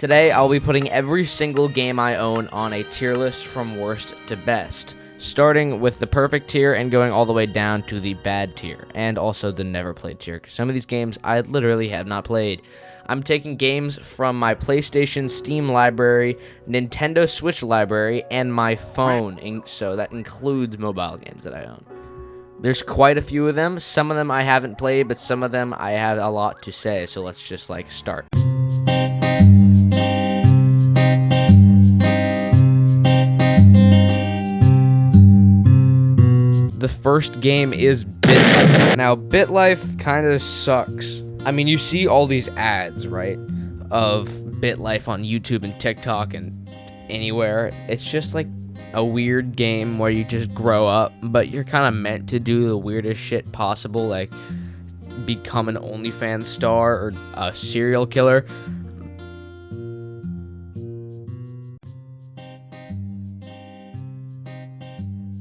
Today, I'll be putting every single game I own on a tier list from worst to best, starting with the perfect tier and going all the way down to the bad tier, and also the never played tier. Some of these games I literally have not played. I'm taking games from my PlayStation Steam library, Nintendo Switch library, and my phone, so that includes mobile games that I own. There's quite a few of them. Some of them I haven't played, but some of them I have a lot to say, so let's just start. The first game is BitLife. Now, BitLife kind of sucks. I mean, you see all these ads, right, of BitLife on YouTube and TikTok and anywhere. It's just like a weird game where you just grow up, but you're kind of meant to do the weirdest shit possible, like become an OnlyFans star or a serial killer.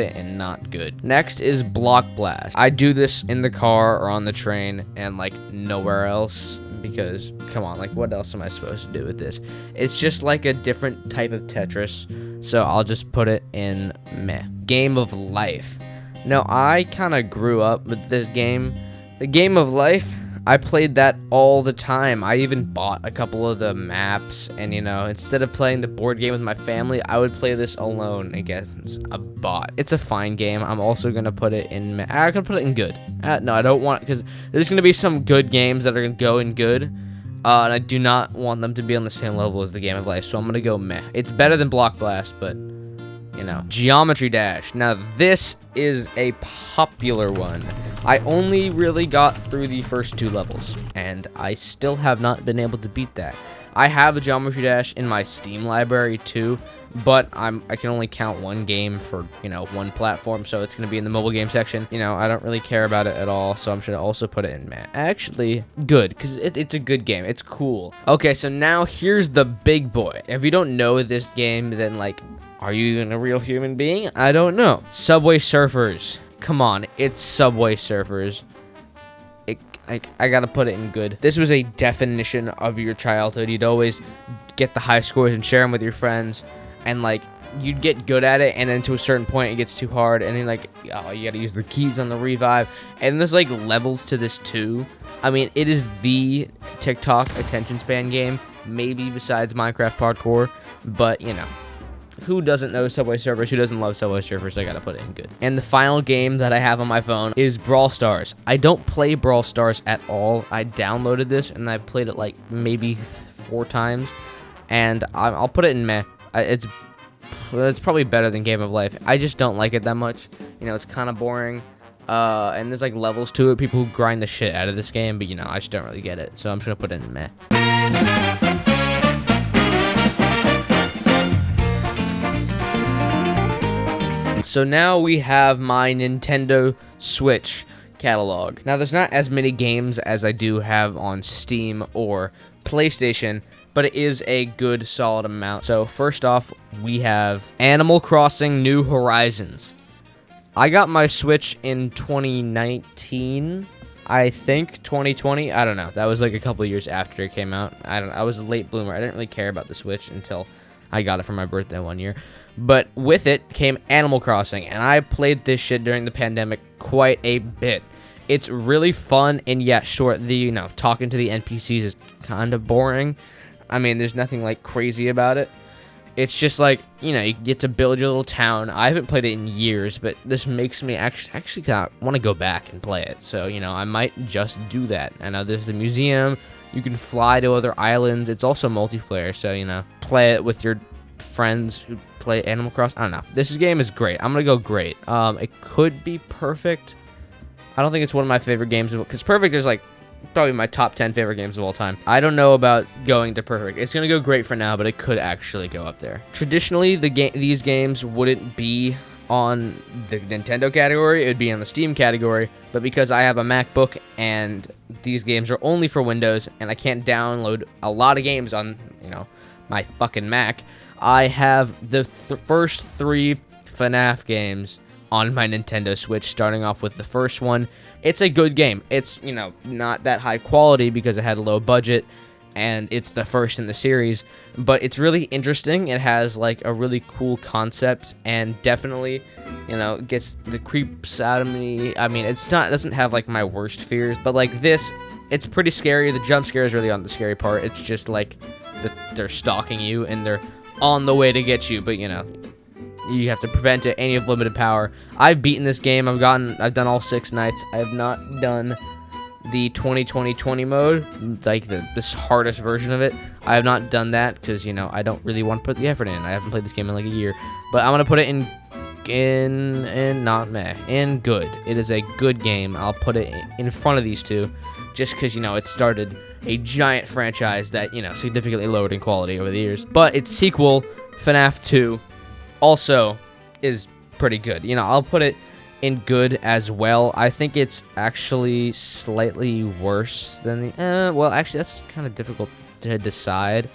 And not good. Next is Block Blast. I do this in the car or on the train and nowhere else because come on, what else am I supposed to do with this? It's just like a different type of Tetris, so I'll just put it in meh. Game of Life. Now, I kind of grew up with this game. The Game of Life, I played that all the time. I even bought a couple of the maps, and instead of playing the board game with my family, I would play this alone against a bot. It's a fine game. I'm also gonna put it in. I can put it in good. No, I don't want, because there's gonna be some good games that are gonna go in good, and I do not want them to be on the same level as the Game of Life. So I'm gonna go meh. It's better than Block Blast, but Geometry Dash. Now, this is a popular one. I only really got through the first 2 levels, and I still have not been able to beat that. I have a Geometry Dash in my Steam library too, but I can only count one game for, one platform, so it's going to be in the mobile game section. I don't really care about it at all, so I'm going to also put it in meh. Actually, good, because it's a good game. It's cool. Okay, so now here's the big boy. If you don't know this game, then, are you even a real human being? I don't know. Subway Surfers. Come on, it's Subway Surfers. I gotta put it in good. This was a definition of your childhood. You'd always get the high scores and share them with your friends, and you'd get good at it, and then to a certain point it gets too hard, and then you gotta use the keys on the revive, and there's levels to this too. I mean, it is the TikTok attention span game, maybe besides Minecraft Parkour, but who doesn't know Subway Surfers? Who doesn't love Subway Surfers? I gotta put it in good. And the final game that I have on my phone is Brawl Stars. I don't play Brawl Stars at all. I downloaded this and I played it maybe 4 times, and I'll put it in meh. It's probably better than Game of Life. I just don't like it that much. It's kind of boring. And there's levels to it. People who grind the shit out of this game, but I just don't really get it. So I'm just gonna put it in meh. So now we have my Nintendo Switch catalog. Now, there's not as many games as I do have on Steam or PlayStation, but it is a good solid amount. So first off, we have Animal Crossing New Horizons. I got my Switch in 2019, I think 2020. I don't know. That was a couple of years after it came out. I was a late bloomer. I didn't really care about the Switch until I got it for my birthday one year. But with it came Animal Crossing, and I played this shit during the pandemic quite a bit. It's really fun, and yeah, sure, talking to the NPCs is kind of boring. I mean, there's nothing crazy about it. It's just you get to build your little town. I haven't played it in years, but this makes me actually kind of want to go back and play it. So, I might just do that. I know there's a museum. You can fly to other islands. It's also multiplayer, so, play it with your friends who play Animal Crossing. I don't know. This game is great. I'm gonna go great. It could be perfect. I don't think it's one of my favorite games, because perfect is probably my top 10 favorite games of all time. I don't know about going to perfect. It's gonna go great for now, but it could actually go up there. Traditionally, these games wouldn't be on the Nintendo category. It would be on the Steam category, but because I have a MacBook and these games are only for Windows, and I can't download a lot of games on my fucking Mac, I have the first 3 FNAF games on my Nintendo Switch, starting off with the first one. It's a good game. It's, not that high quality because it had a low budget, and it's the first in the series, but it's really interesting. It has like a really cool concept, and definitely, you know, gets the creeps out of me. I mean, it doesn't have like my worst fears, but like this, it's pretty scary. The jump scare is really on the scary part. It's just like they're stalking you and they're on the way to get you, but you know, you have to prevent it, and you have limited power. I've beaten this game. I've done all 6 nights. I have not done the 20-20-20 mode, like this hardest version of it. I have not done that because, you know, I don't really want to put the effort in. I haven't played this game in like a year, but I'm gonna put it in not meh, in good. It is a good game. I'll put it in front of these two, just because, you know, it started a giant franchise that, you know, significantly lowered in quality over the years. But its sequel, FNAF 2, also is pretty good. You know, I'll put it in good as well. I think it's actually slightly worse than the well, actually that's kind of difficult to decide.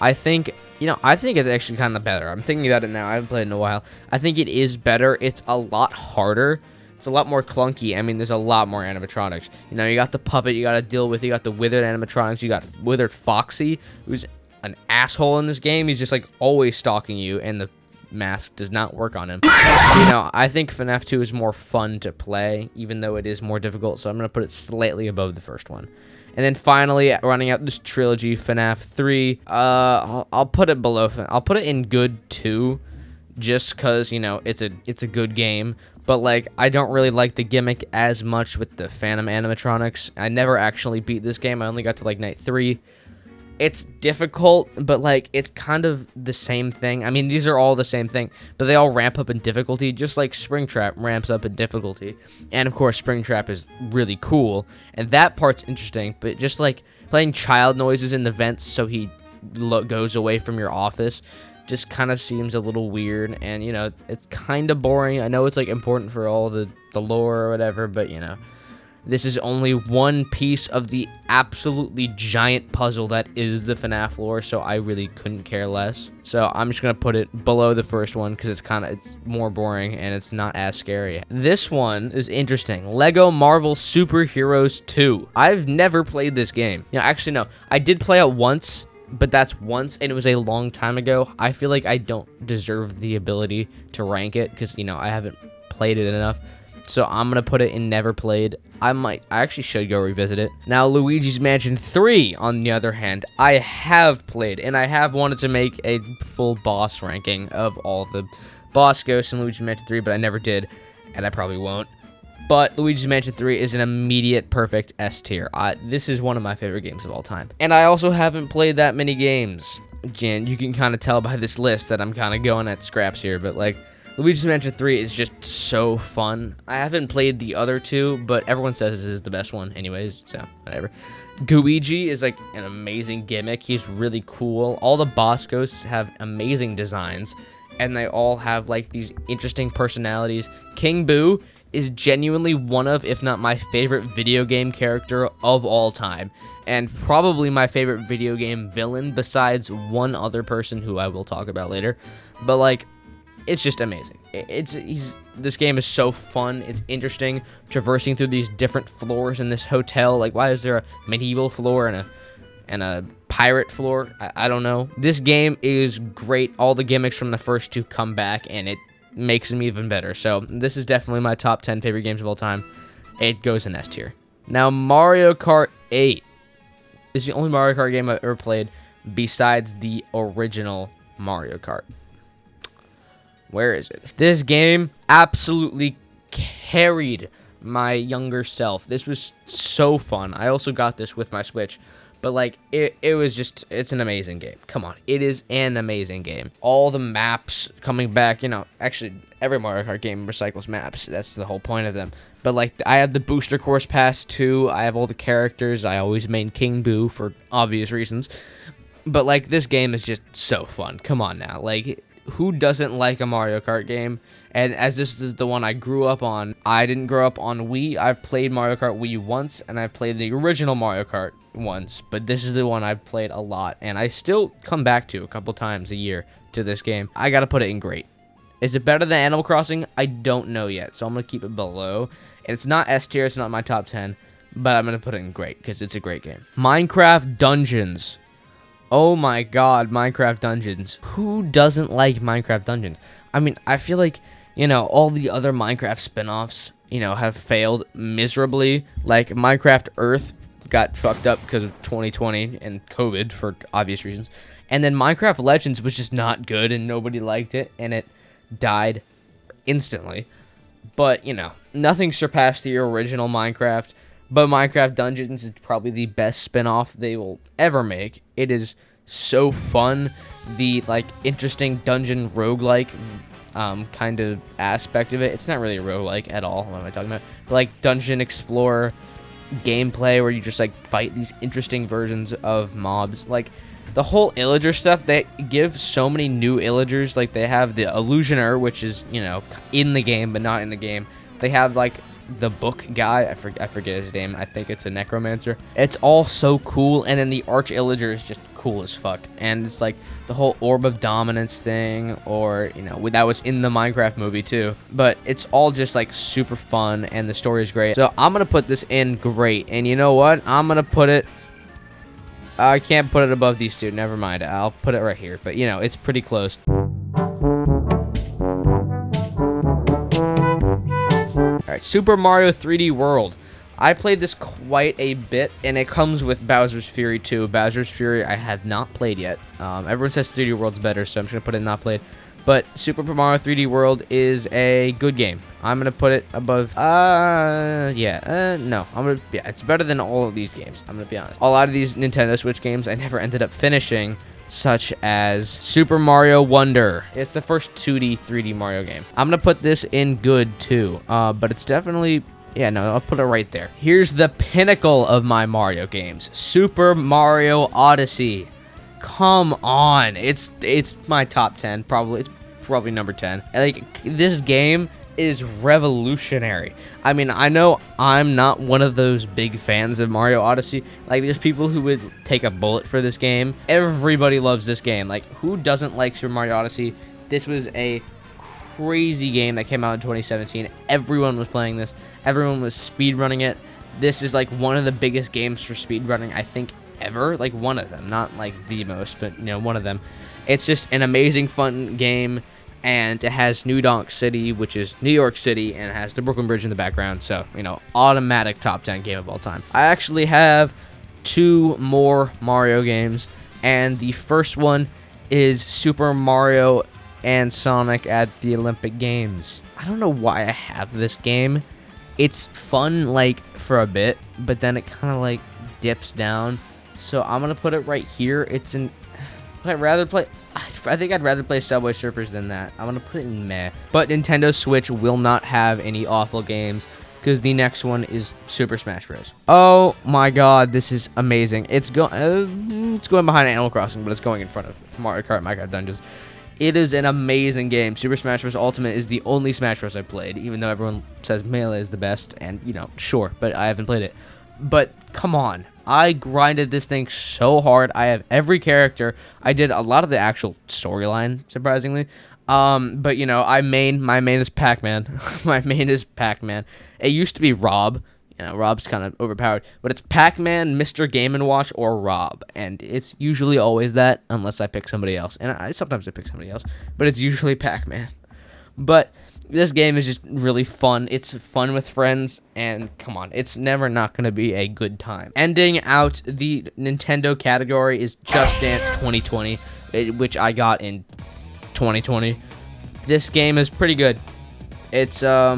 I think it's actually kind of better. I'm thinking about it now. I haven't played in a while. I think it is better. It's a lot harder. It's a lot more clunky. I mean, there's a lot more animatronics. You know, you got the puppet you got to deal with. You got the withered animatronics. You got Withered Foxy, who's an asshole in this game. He's just like always stalking you, and the mask does not work on him. You know, I think FNAF 2 is more fun to play, even though it is more difficult, so I'm going to put it slightly above the first one. And then finally, running out this trilogy, FNAF 3, I'll put it below. I'll put it in good too, just because, you know, it's a good game. But like, I don't really like the gimmick as much with the Phantom animatronics. I never actually beat this game. I only got to like night 3. It's difficult, but like, it's kind of the same thing. I mean, these are all the same thing, but they all ramp up in difficulty, just like Springtrap ramps up in difficulty. And of course, Springtrap is really cool, and that part's interesting, but just like playing child noises in the vents so he goes away from your office just kind of seems a little weird, and you know, it's kind of boring. I know it's like important for all the lore or whatever, but you know, this is only one piece of the absolutely giant puzzle that is the FNAF lore, so I really couldn't care less. So I'm just going to put it below the first one because it's more boring and it's not as scary. This one is interesting. Lego Marvel Super Heroes 2. I've never played this game. You know, actually, no. I did play it once, but that's once, and it was a long time ago. I feel like I don't deserve the ability to rank it because, you know, I haven't played it enough. So I'm going to put it in never played. I actually should go revisit it. Now, Luigi's Mansion 3, on the other hand, I have played, and I have wanted to make a full boss ranking of all the boss ghosts in Luigi's Mansion 3, but I never did, and I probably won't. But Luigi's Mansion 3 is an immediate perfect S tier. This is one of my favorite games of all time. And I also haven't played that many games. Jan, you can kind of tell by this list that I'm kind of going at scraps here, but like, Luigi's Mansion 3 is just so fun. I haven't played the other two, but everyone says this is the best one anyways, so whatever. Gooigi is like an amazing gimmick. He's really cool. All the boss ghosts have amazing designs, and they all have like these interesting personalities. King Boo is genuinely one of, if not my favorite video game character of all time, and probably my favorite video game villain besides one other person who I will talk about later. But like, it's just amazing. This game is so fun. It's interesting, traversing through these different floors in this hotel. Like, why is there a medieval floor and a pirate floor? I don't know. This game is great. All the gimmicks from the first two come back, and it makes them even better. So this is definitely my top 10 favorite games of all time. It goes in S tier. Now, Mario Kart 8 is the only Mario Kart game I've ever played besides the original Mario Kart. Where is it? This game absolutely carried my younger self. This was so fun. I also got this with my Switch, but like, it was just, it's an amazing game. Come on, it is an amazing game. All the maps coming back, you know, actually every Mario Kart game recycles maps. That's the whole point of them. But like, I have the Booster Course Pass too. I have all the characters. I always main King Boo for obvious reasons. But like, this game is just so fun. Come on now, like, who doesn't like a Mario Kart game? And as this is the one I grew up on, I didn't grow up on Wii. I've played Mario Kart Wii once, and I've played the original Mario Kart once, but this is the one I've played a lot, and I still come back to a couple times a year to this game. I gotta put it in great. Is it better than Animal Crossing? I don't know yet, so I'm gonna keep it below. It's not S tier, it's not my top 10, but I'm going to put it in great because it's a great game. Minecraft Dungeons. Oh my god, Minecraft Dungeons. Who doesn't like Minecraft Dungeons? I mean, I feel like, you know, all the other Minecraft spin-offs, you know, have failed miserably. Like, Minecraft Earth got fucked up because of 2020 and COVID for obvious reasons. And then Minecraft Legends was just not good and nobody liked it, and it died instantly. But, you know, nothing surpassed the original Minecraft. But Minecraft Dungeons is probably the best spin-off they will ever make. It is so fun. The, like, interesting dungeon roguelike kind of aspect of it. It's not really a roguelike at all. What am I talking about? But, like, dungeon explorer gameplay where you just, like, fight these interesting versions of mobs. Like, the whole illager stuff, they give so many new illagers. Like, they have the Illusioner, which is, you know, in the game, but not in the game. They have, like, the book guy, I forget his name. I think it's a necromancer. It's all so cool, and then the arch illager is just cool as fuck. And it's like the whole orb of dominance thing, or, you know, that was in the Minecraft movie too. But it's all just like super fun, and the story is great. So I'm gonna put this in great, and you know what? I'm gonna put it. I can't put it above these two. Never mind. I'll put it right here. But you know, it's pretty close. Alright, Super Mario 3D World. I played this quite a bit, and it comes with Bowser's Fury too. Bowser's Fury I have not played yet. Everyone says 3D World's better, so I'm just going to put it in not played. But Super Mario 3D World is a good game. I'm going to put it above, no. It's better than all of these games, I'm going to be honest. A lot of these Nintendo Switch games I never ended up finishing, such as Super Mario Wonder. It's the first 2D, 3D Mario game. I'm gonna put this in good too, but it's definitely, yeah, no, I'll put it right there. Here's the pinnacle of my Mario games, Super Mario Odyssey. Come on, it's my top 10, probably. It's probably number 10. Like, this game is revolutionary. I mean, I know I'm not one of those big fans of Mario Odyssey. Like, there's people who would take a bullet for this game. Everybody loves this game. Like, who doesn't like Super Mario Odyssey? This was a crazy game that came out in 2017. Everyone was playing this. Everyone was speedrunning it. This is like one of the biggest games for speedrunning, I think, ever. Like, one of them. Not like the most, but, you know, one of them. It's just an amazing, fun game. And it has New Donk City, which is New York City, and it has the Brooklyn Bridge in the background. So, you know, automatic top 10 game of all time. I actually have 2 more Mario games, and the first one is Super Mario and Sonic at the Olympic Games. I don't know why I have this game. It's fun, like, for a bit, but then it kind of, like, dips down. So I'm going to put it right here. It's in... Would I rather play... I think I'd rather play Subway Surfers than that. I'm going to put it in meh. But Nintendo Switch will not have any awful games, because the next one is Super Smash Bros. Oh my god, this is amazing. It's going behind Animal Crossing, but it's going in front of Mario Kart Minecraft Dungeons. It is an amazing game. Super Smash Bros. Ultimate is the only Smash Bros. I've played, even though everyone says Melee is the best, and, you know, sure, but I haven't played it. But come on, I grinded this thing so hard. I have every character. I did a lot of the actual storyline, surprisingly. But, you know, my main is Pac-Man. My main is Pac-Man. It used to be Rob. You know, Rob's kind of overpowered. But it's Pac-Man, Mr. Game & Watch, or Rob. And it's usually always that, unless I pick somebody else. And sometimes I pick somebody else. But it's usually Pac-Man. But this game is just really fun. It's fun with friends, and come on, it's never not going to be a good time. Ending out the Nintendo category is Just Dance 2020, which I got in 2020. This game is pretty good. It's, yeah,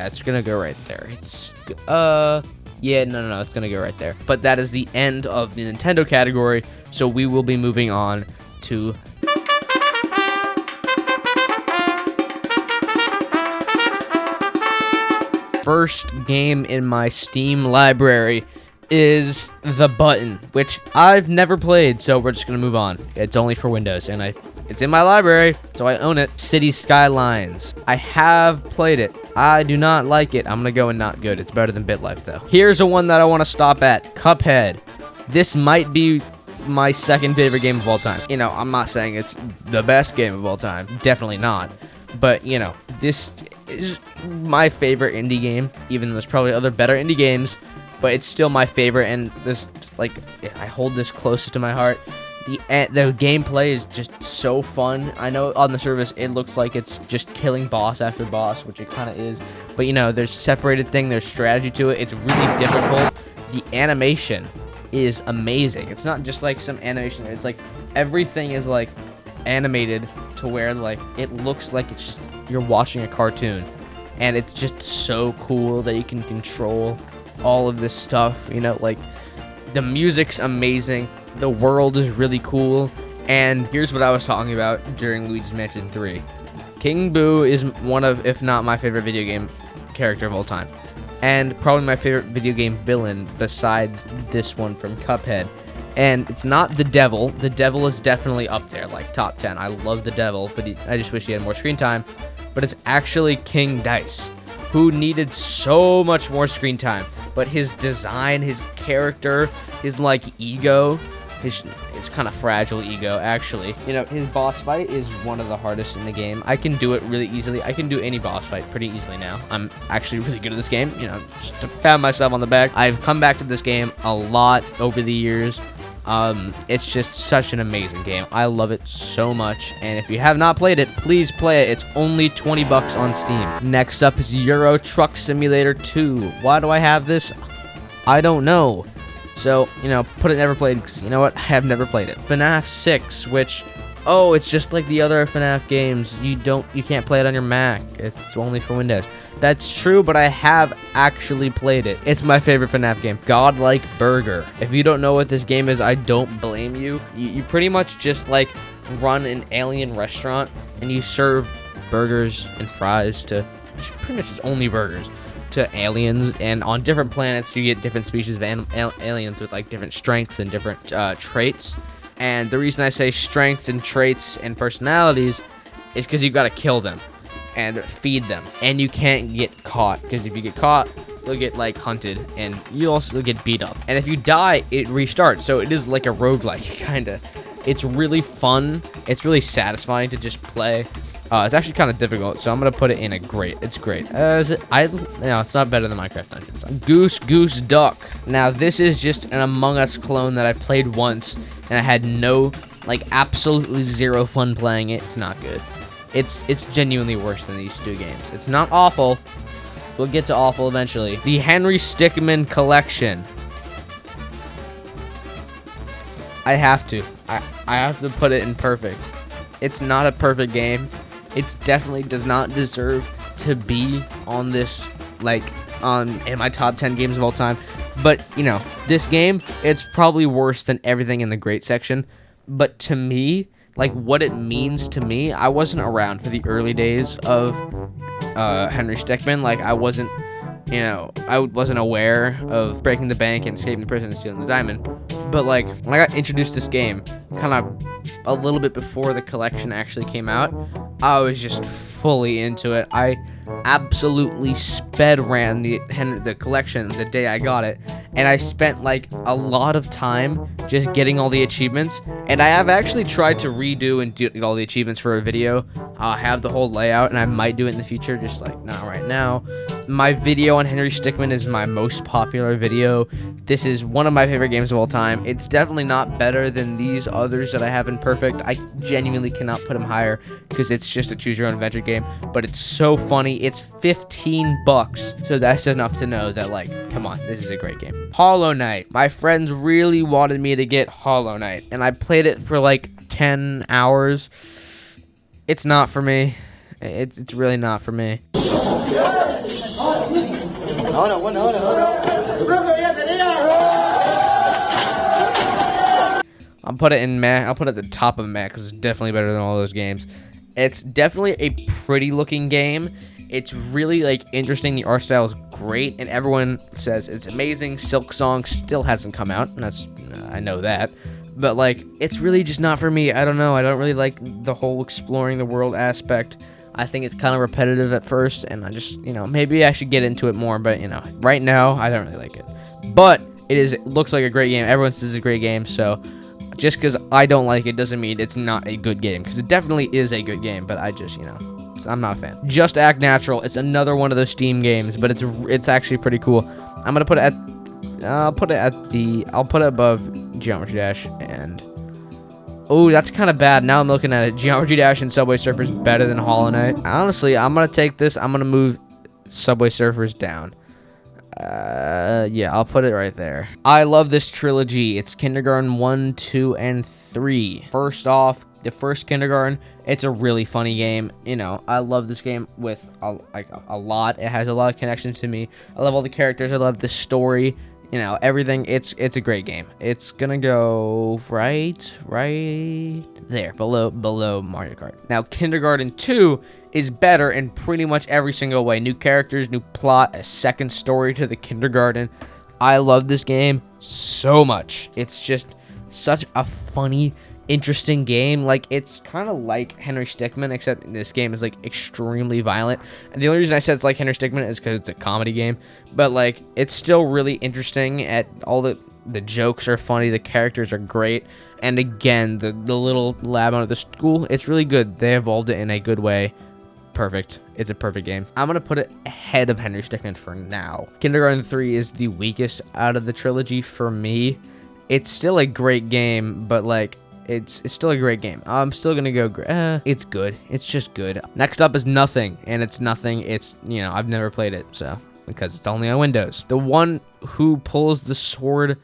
it's going to go right there. It's, yeah, no, it's going to go right there. But that is the end of the Nintendo category, so we will be moving on to... First game in my Steam library is The Button, which I've never played, so we're just gonna move on. It's only for Windows, and it's in my library, so I own it. City Skylines. I have played it. I do not like it. I'm gonna go in not good. It's better than BitLife, though. Here's a one that I want to stop at. Cuphead. This might be my second favorite game of all time. You know, I'm not saying it's the best game of all time. Definitely not. But, you know, this is my favorite indie game, even though there's probably other better indie games, but it's still my favorite, and this, like, I hold this closest to my heart. The gameplay is just so fun. I know on the surface it looks like it's just killing boss after boss, which it kind of is, but you know, there's separated thing, there's strategy to it. It's really difficult. The animation is amazing. It's not just like some animation, it's like everything is like animated to where like it looks like it's just you're watching a cartoon, and it's just so cool that you can control all of this stuff, you know. Like, the music's amazing, the world is really cool, and here's what I was talking about during Luigi's Mansion 3. King Boo is one of, if not my favorite video game character of all time, and probably my favorite video game villain besides this one from Cuphead. And it's not the devil. The devil is definitely up there, like top 10. I love the devil, but I just wish he had more screen time. But it's actually King Dice, who needed so much more screen time. But his design, his character, his like ego, his kind of fragile ego, actually. You know, his boss fight is one of the hardest in the game. I can do it really easily. I can do any boss fight pretty easily now. I'm actually really good at this game, you know, just to pat myself on the back. I've come back to this game a lot over the years. It's just such an amazing game. I love it so much, and if you have not played it, please play it. It's only 20 bucks on Steam. Next up is Euro Truck Simulator 2. Why do I have this? I don't know. So, you know, put it never played, because you know what? I have never played it. FNAF 6, which, oh, it's just like the other FNAF games. You can't play it on your Mac. It's only for Windows. That's true, but I have actually played it. It's my favorite FNAF game. Godlike Burger. If you don't know what this game is, I don't blame you. You pretty much just like run an alien restaurant and you serve burgers and fries to pretty much just only burgers to aliens, and on different planets you get different species of aliens with like different strengths and different traits. And the reason I say strengths and traits and personalities is because you've got to kill them and feed them, and you can't get caught, because if you get caught, you'll get like hunted, and you also get beat up, and if you die, it restarts. So it is like a roguelike kind of. It's really fun. It's really satisfying to just play. It's actually kind of difficult, so I'm gonna put it in a great. It's great. No, it's not better than Minecraft Dungeons. Goose Duck. Now this is just an Among Us clone that I played once, and I had absolutely zero fun playing it. It's not good. It's genuinely worse than these two games. It's not awful. We'll get to awful eventually. The Henry Stickmin Collection. I have to put it in perfect. It's not a perfect game. It definitely does not deserve to be on this, in my top 10 games of all time. But, you know, this game, it's probably worse than everything in the great section. But to me, what it means to me, I wasn't around for the early days of Henry Stickmin. I wasn't, I wasn't aware of breaking the bank and escaping the prison and stealing the diamond. But, when I got introduced to this game, kind of a little bit before the collection actually came out, I was just fully into it. I absolutely sped ran the collection the day I got it, and I spent a lot of time just getting all the achievements. And I have actually tried to redo and do all the achievements for a video. I'll have the whole layout, and I might do it in the future, just not right now. My video on Henry Stickmin is my most popular video. This is one of my favorite games of all time. It's definitely not better than these others that I have in perfect. I genuinely cannot put them higher because it's just a choose your own adventure game, but it's so funny. It's 15 bucks. So that's enough to know that come on, this is a great game. Hollow Knight. My friends really wanted me to get Hollow Knight, and I played it for 10 hours. It's not for me. It's really not for me. I'll put it in meh. I'll put it at the top of meh because it's definitely better than all those games. It's definitely a pretty looking game. It's really interesting. The art style is great, and everyone says it's amazing. Silk Song still hasn't come out, and that's I know that. But it's really just not for me. I don't know. I don't really like the whole exploring the world aspect. I think it's kind of repetitive at first, and I just, maybe I should get into it more, but, right now, I don't really like it. But it looks like a great game. Everyone says it's a great game, so just because I don't like it doesn't mean it's not a good game, because it definitely is a good game, but I just, I'm not a fan. Just Act Natural. It's another one of those Steam games, but it's actually pretty cool. I'm gonna put it at I'll put it above Geometry Dash and. Oh, that's kind of bad. Now I'm looking at it. Geometry Dash and Subway Surfers better than Hollow Knight. Honestly, I'm gonna take this. I'm gonna move Subway Surfers down. Yeah, I'll put it right there. I love this trilogy. It's Kindergarten 1, 2, and 3. First off, the first Kindergarten, it's a really funny game. You know, I love this game with a lot. It has a lot of connections to me. I love all the characters. I love the story. You know, everything. It's a great game. It's gonna go right there, below Mario Kart. Now, Kindergarten 2 is better in pretty much every single way. New characters, new plot, a second story to the Kindergarten. I love this game so much. It's just such a funny, interesting game. Like, it's kind of like Henry Stickmin, except this game is like extremely violent. And the only reason I said it's like Henry Stickmin is because it's a comedy game. But like, it's still really interesting. At all the jokes are funny, the characters are great. And again, the little lab under the school, it's really good. They evolved it in a good way. Perfect. It's a perfect game. I'm gonna put it ahead of Henry Stickmin for now. Kindergarten 3 is the weakest out of the trilogy for me. It's still a great game, but like, it's still a great game. I'm still gonna go it's good. It's just good. Next up is Nothing, and it's Nothing. It's, you know, I've never played it, so, because it's only on Windows. The one who pulls the sword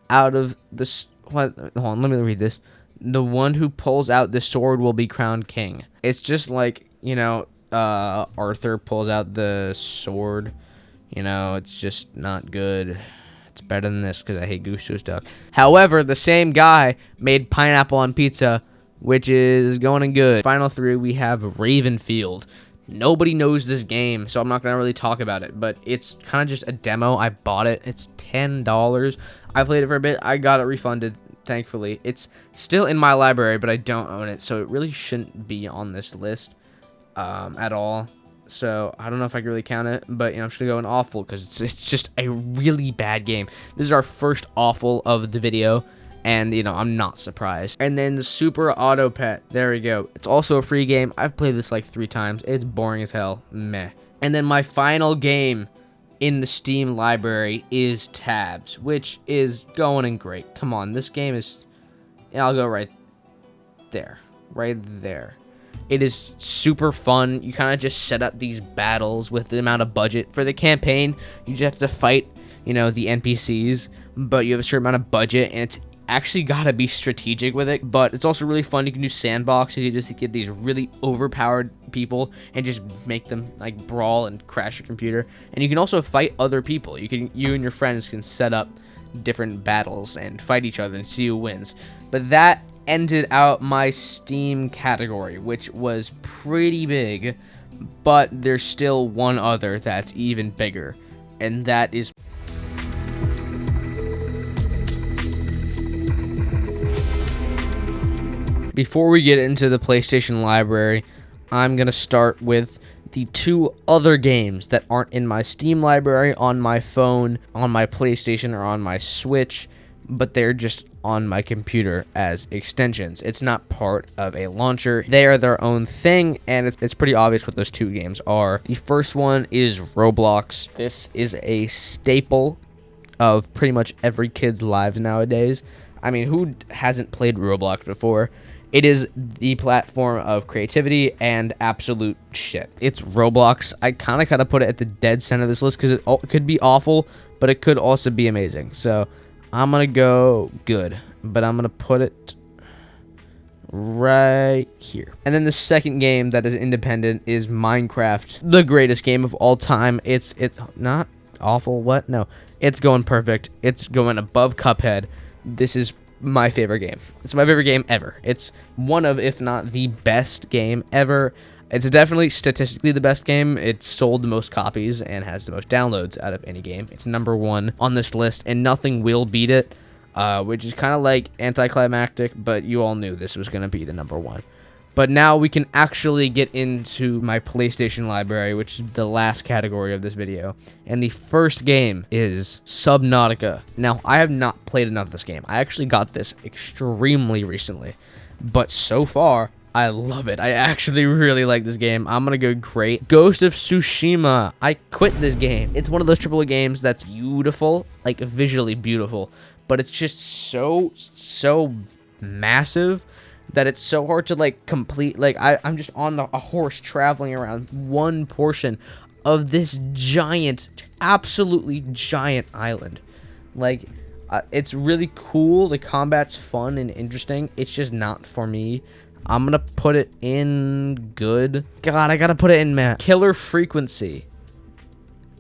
out of the hold on, let me read this. The one who pulls out the sword will be crowned king. It's just like, you know, Arthur pulls out the sword. You know, it's just not good. It's better than this because I hate Goose Goose Duck. However, the same guy made Pineapple on Pizza, which is going in good. Final 3, we have Ravenfield. Nobody knows this game, so I'm not going to really talk about it, but it's kind of just a demo. I bought it. It's $10. I played it for a bit. I got it refunded, thankfully. It's still in my library, but I don't own it, so it really shouldn't be on this list at all. So I don't know if I can really count it, but, you know, I'm just gonna go in awful because it's just a really bad game. This is our first awful of the video, and, you know, I'm not surprised. And then the Super Auto Pet, there we go. It's also a free game. I've played this like 3 times. It's boring as hell. Meh. And then my final game in the Steam library is Tabs, which is going in great. Come on, this game is, yeah, I'll go right there. It is super fun. You kind of just set up these battles with the amount of budget. For the campaign, you just have to fight, you know, the NPCs, but you have a certain amount of budget, and it's actually got to be strategic with it. But it's also really fun. You can do sandbox. You just get these really overpowered people and just make them like brawl and crash your computer. And you can also fight other people. You and your friends can set up different battles and fight each other and see who wins. But that ended out my Steam category, which was pretty big, but there's still one other that's even bigger, and that is before we get into the PlayStation library, I'm gonna start with the 2 other games that aren't in my Steam library on my phone, on my PlayStation, or on my Switch, but they're just on my computer as extensions. It's not part of a launcher. They are their own thing, and it's pretty obvious what those 2 games are. The first one is Roblox. This is a staple of pretty much every kid's lives nowadays. I mean, who hasn't played Roblox before? It is the platform of creativity and absolute shit. It's Roblox. I kind of gotta put it at the dead center of this list because it could be awful, but it could also be amazing. So I'm gonna go good, but I'm gonna put it right here. And then the second game that is independent is Minecraft, the greatest game of all time. It's not awful. What? No, it's going perfect. It's going above Cuphead. This is my favorite game. It's my favorite game ever. It's one of, if not the best game ever. It's definitely statistically the best game. It's sold the most copies and has the most downloads out of any game. It's number 1 on this list, and nothing will beat it, which is kind of like anticlimactic, but you all knew this was going to be the number 1. But now we can actually get into my PlayStation library, which is the last category of this video. And the first game is Subnautica. Now, I have not played enough of this game. I actually got this extremely recently, but so far, I love it. I actually really like this game. I'm gonna go great. Ghost of Tsushima. I quit this game. It's one of those AAA games that's beautiful, like visually beautiful, but it's just so massive that it's so hard to like complete. Like I'm just on a horse traveling around one portion of this giant, absolutely giant island. Like it's really cool. The combat's fun and interesting. It's just not for me. I'm gonna put it in good. God, I gotta put it in meh. Killer Frequency.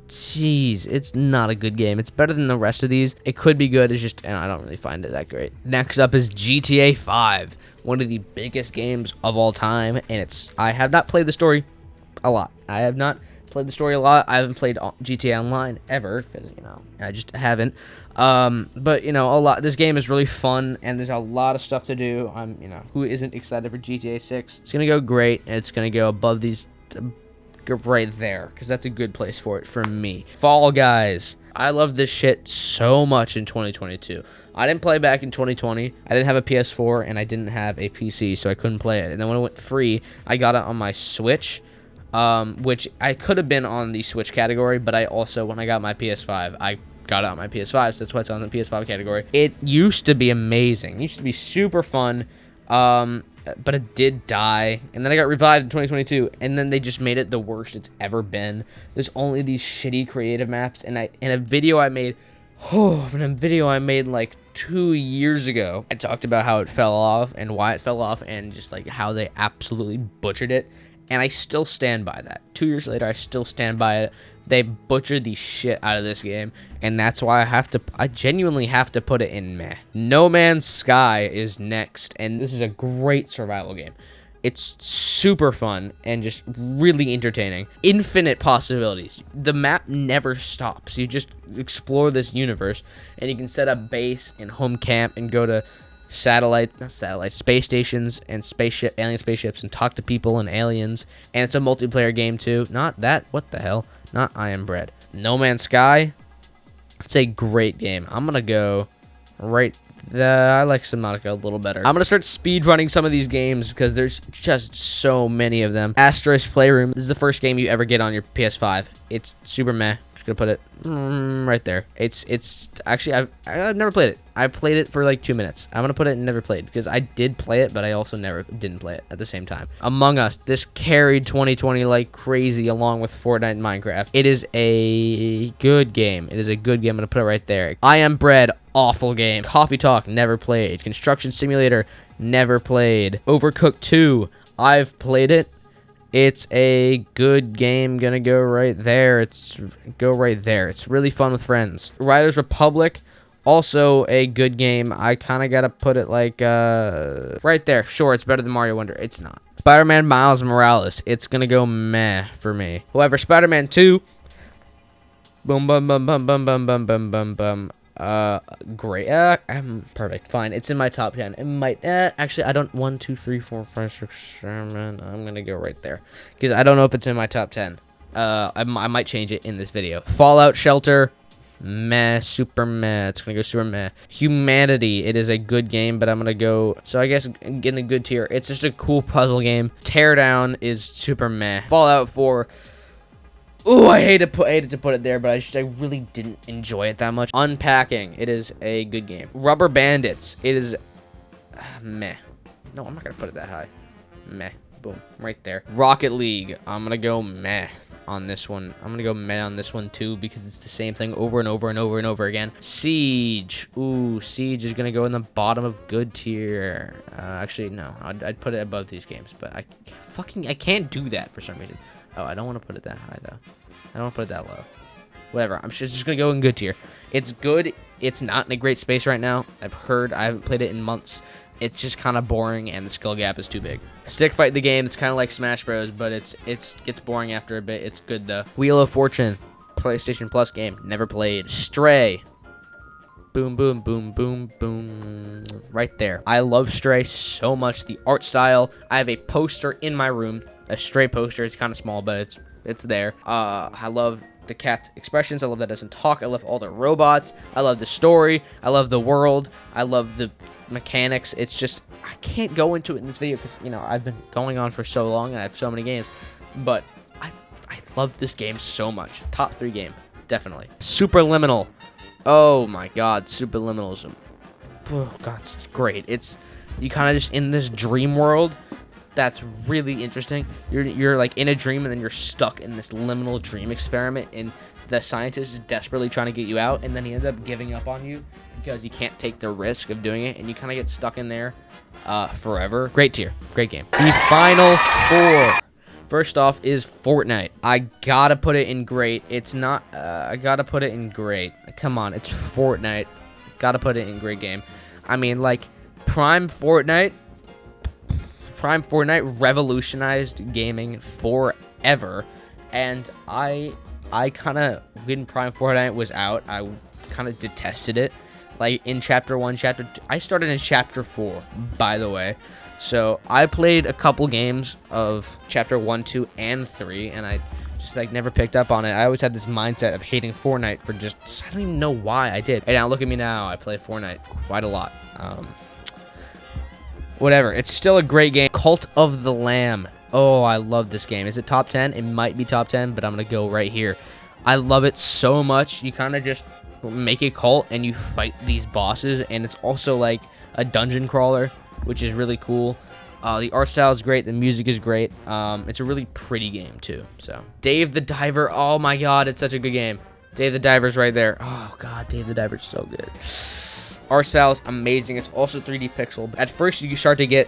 Jeez, it's not a good game. It's better than the rest of these. It could be good. It's just, and I don't really find it that great. Next up is GTA 5, one of the biggest games of all time, and I have not played the story a lot. I have not played the story a lot. I haven't played GTA Online ever because I just haven't. But a lot. This game is really fun, and there's a lot of stuff to do. Who isn't excited for GTA 6? It's gonna go great, and it's gonna go above these. Right there, because that's a good place for it for me. Fall Guys. I love this shit so much in 2022. I didn't play back in 2020. I didn't have a PS4 and I didn't have a PC, so I couldn't play it. And then when it went free, I got it on my Switch, which I could have been on the Switch category, but I also, when I got my PS5, I got it on my PS5, so that's why it's on the PS5 category. It used to be amazing. It used to be super fun. But it did die, and then I got revived in 2022, and then they just made it the worst it's ever been. There's only these shitty creative maps, and in a video I made like 2 years ago, I talked about how it fell off and why it fell off, and just like how they absolutely butchered it, and I still stand by that. 2 years later, I still stand by it. They butchered the shit out of this game, and that's why I genuinely have to put it in meh. No Man's Sky is next, and this is a great survival game. It's super fun and just really entertaining. Infinite possibilities. The map never stops. You just explore this universe, and you can set up base and home camp and go to space stations and alien spaceships and talk to people and aliens. And it's a multiplayer game too. Not that, what the hell? Not I Am Bread. No Man's Sky. It's a great game. I'm gonna go right there. I like Subnautica a little better. I'm gonna start speedrunning some of these games because there's just so many of them. Asterisk Playroom. This is the first game you ever get on your PS5. It's super meh. Just gonna put it right there. It's actually I've never played it. I played it for like 2 minutes. I'm gonna put it in never played because I did play it, but I also didn't play it at the same time. Among Us. This carried 2020 like crazy along with Fortnite and Minecraft. It is a good game. It is a good game. I'm gonna put it right there. I Am Bread. Awful game. Coffee Talk. Never played. Construction Simulator. Never played. Overcooked 2. I've played it. It's a good game. Gonna go right there. It's really fun with friends. Riders Republic, also a good game. I kind of gotta put it like right there. Sure, it's better than Mario Wonder. It's not. Spider-Man Miles Morales. It's gonna go meh for me. However, Spider-Man 2. Boom, bum, bum, bum, bum, bum, bum, bum, bum, bum. Great. I'm perfect. Fine. It's in my top 10. It might, actually, I don't, 1, 2, 3, 4, 5, 6, 7. I'm gonna go right there because I don't know if it's in my top 10. I might change it in this video. Fallout Shelter, meh, super meh. It's gonna go super meh. Humanity. It is a good game, but I'm gonna go, so I guess in the good tier. It's just a cool puzzle game. Teardown is super meh. Fallout 4. Ooh, I hated to put it there, but I really didn't enjoy it that much. Unpacking. It is a good game. Rubber Bandits. It is meh. No, I'm not going to put it that high. Meh. Boom. Right there. Rocket League. I'm going to go meh on this one. I'm going to go meh on this one too because it's the same thing over and over and over and over again. Siege. Ooh, Siege is going to go in the bottom of good tier. Actually, no. I'd put it above these games, but I can't do that for some reason. Oh, I don't want to put it that high, though. I don't want to put it that low. Whatever. I'm just going to go in good tier. It's good. It's not in a great space right now. I haven't played it in months. It's just kind of boring, and the skill gap is too big. Stick Fight the game. It's kind of like Smash Bros, but it gets boring after a bit. It's good, though. Wheel of Fortune. PlayStation Plus game. Never played. Stray. Boom, boom, boom, boom, boom. Right there. I love Stray so much. The art style. I have a poster in my room. A Stray poster. It's kind of small, but it's there. I love the cat's expressions. I love that it doesn't talk. I love all the robots. I love the story. I love the world. I love the mechanics. It's just, I can't go into it in this video because, you know, I've been going on for so long and I have so many games. But I love this game so much. Top 3 game, definitely. Superliminal. Oh my God, Superliminalism. Oh God, it's great. It's, you kind of just in this dream world. That's really interesting. You're like in a dream and then you're stuck in this liminal dream experiment, and the scientist is desperately trying to get you out, and then he ends up giving up on you because you can't take the risk of doing it, and you kind of get stuck in there forever. Great tier, great game. The final 4. First off is Fortnite. I gotta put it in great. It's not. I gotta put it in great. Come on, it's Fortnite. Gotta put it in great game. I mean, like Prime Fortnite revolutionized gaming forever, and I kind of, when Prime Fortnite was out, I kind of detested it. Like in chapter 1, chapter 2, I started in chapter 4, by the way. So I played a couple games of chapter 1, 2, and 3, and I just like never picked up on it. I always had this mindset of hating Fortnite for just, I don't even know why I did. And now look at me now, I play Fortnite quite a lot. Whatever, it's still a great game. Cult of the Lamb. Oh, I love this game. Is it top 10? It might be top 10, but I'm gonna go right here. I love it so much. You kind of just make a cult and you fight these bosses, and it's also like a dungeon crawler, which is really cool. The art style is great. The music is great. It's a really pretty game too. So Dave the Diver. Oh my God, it's such a good game. Dave the Diver's right there. Oh God, Dave the Diver's so good. Art style is amazing. It's also 3D pixel. At first, you start to get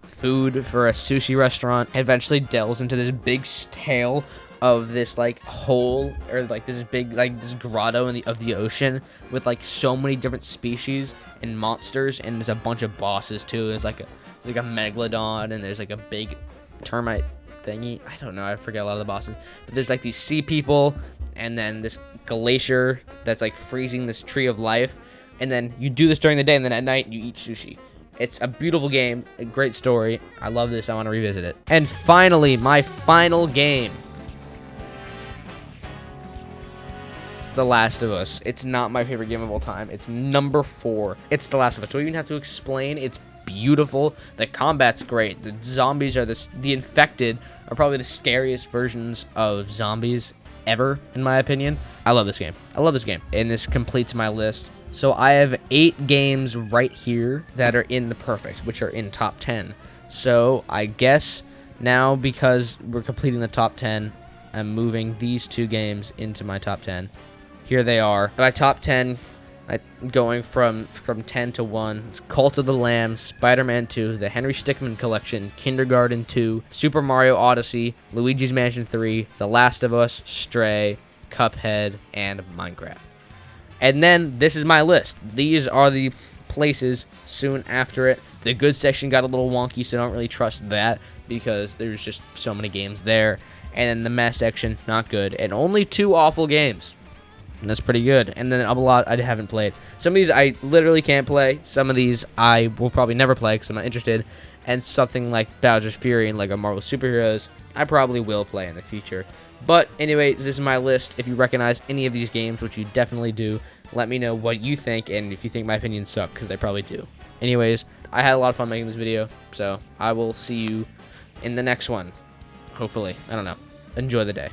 food for a sushi restaurant. It eventually delves into this big tale of this like hole, or like this big like this grotto of the ocean with like so many different species and monsters, and there's a bunch of bosses too. There's like a megalodon, and there's like a big termite thingy. I don't know. I forget a lot of the bosses. But there's like these sea people, and then this glacier that's like freezing this tree of life. And then you do this during the day, and then at night you eat sushi. It's a beautiful game, a great story. I love this. I want to revisit it. And finally, my final game. It's The Last of Us. It's not my favorite game of all time. It's number 4. It's The Last of Us. Don't even have to explain. It's beautiful. The combat's great. The zombies are the infected are probably the scariest versions of zombies ever, in my opinion. I love this game. I love this game. And this completes my list. So I have 8 games right here that are in the perfect, which are in top 10. So I guess now, because we're completing the top 10, I'm moving these 2 games into my top 10. Here they are. My top 10, going from 10 to 1. It's Cult of the Lamb, Spider-Man 2, the Henry Stickmin Collection, Kindergarten 2, Super Mario Odyssey, Luigi's Mansion 3, The Last of Us, Stray, Cuphead, and Minecraft. And then this is my list. These are the places soon after it. The good section got a little wonky, so don't really trust that because there's just so many games there. And then the mess section, not good. And only 2 awful games. And that's pretty good. And then a lot I haven't played. Some of these I literally can't play. Some of these I will probably never play because I'm not interested. And something like Bowser's Fury and Lego Marvel Superheroes, I probably will play in the future. But anyway, this is my list. If you recognize any of these games, which you definitely do, let me know what you think and if you think my opinions suck, because they probably do. Anyways, I had a lot of fun making this video, so I will see you in the next one. Hopefully. I don't know. Enjoy the day.